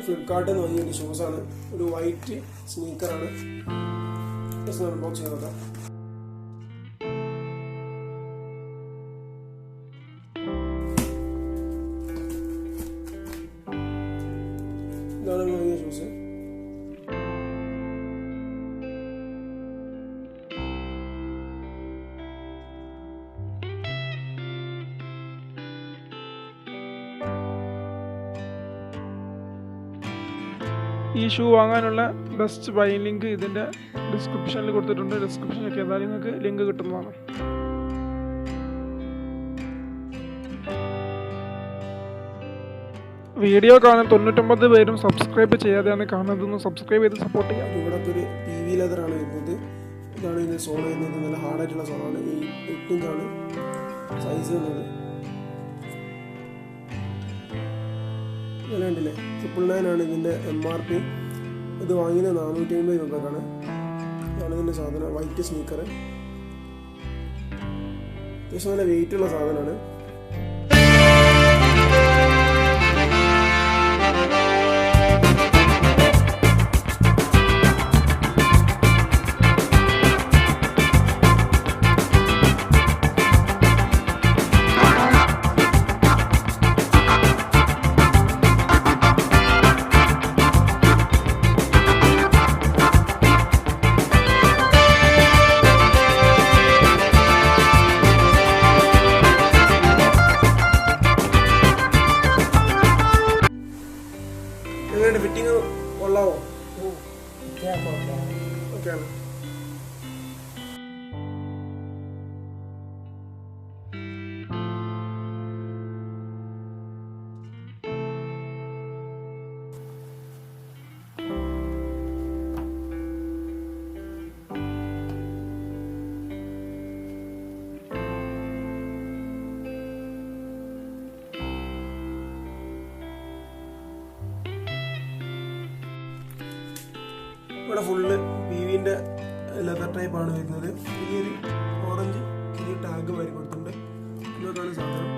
ഫ്ലിപ്കാർട്ടിൽ നിന്ന് വാങ്ങിയ ഷൂസാണ്. ഒരു വൈറ്റ് സ്നീക്കറാണ്. അൺബോക്സ് ചെയ്ത് നോക്കാം. ഇതാണ് വാങ്ങിയ ഷൂസ്. ഈ ഷൂ വാങ്ങാനുള്ള ബെസ്റ്റ് ബൈ ലിങ്ക് ഇതിൻ്റെ ഡിസ്ക്രിപ്ഷനിൽ കൊടുത്തിട്ടുണ്ട്. ഡിസ്ക്രിപ്ഷനിലൊക്കെ എന്തായാലും നിങ്ങൾക്ക് ലിങ്ക് കിട്ടുന്നതാണ്. വീഡിയോ കാണാൻ 99 പേരും സബ്സ്ക്രൈബ് ചെയ്യാതെയാണ് കാണുന്നതെന്ന് സബ്സ്ക്രൈബ് ചെയ്ത് സപ്പോർട്ട് ചെയ്യാം. ഇവിടെ ഒരു PV ലെതറാണ് വരുന്നത്. ഇതാണ് ഇതിൻ്റെ സോൾ വരുന്നത്. നല്ല ഹാർഡായിട്ടുള്ള സോളാണ്. ഈ 8 ഇഞ്ചാണ് സൈസ് വരുന്നത്. കണ്ടില്ലേ, 999 ആണ് ഇതിൻ്റെ MRP. ഇത് വാങ്ങിയത് 450 രൂപക്കാണ്. ഇതാണ് ഇതിൻ്റെ സാധനം. White sneaker. അത്യാവശ്യം നല്ല വെയിറ്റ് ഉള്ള സാധനമാണ്. ഫിറ്റിംഗ് കൊള്ളാവോ? ഓക്കെയാണ്. ഇവിടെ ഫുള്ള് PVൻ്റെ ലെതർ ടൈപ്പാണ് വരുന്നത്. ഈ ഒരു ഓറഞ്ച് ചെറിയ ടാഗ് വരി കൊടുത്തിട്ടുണ്ട്. ഇതൊക്കെയാണ് സാധനം.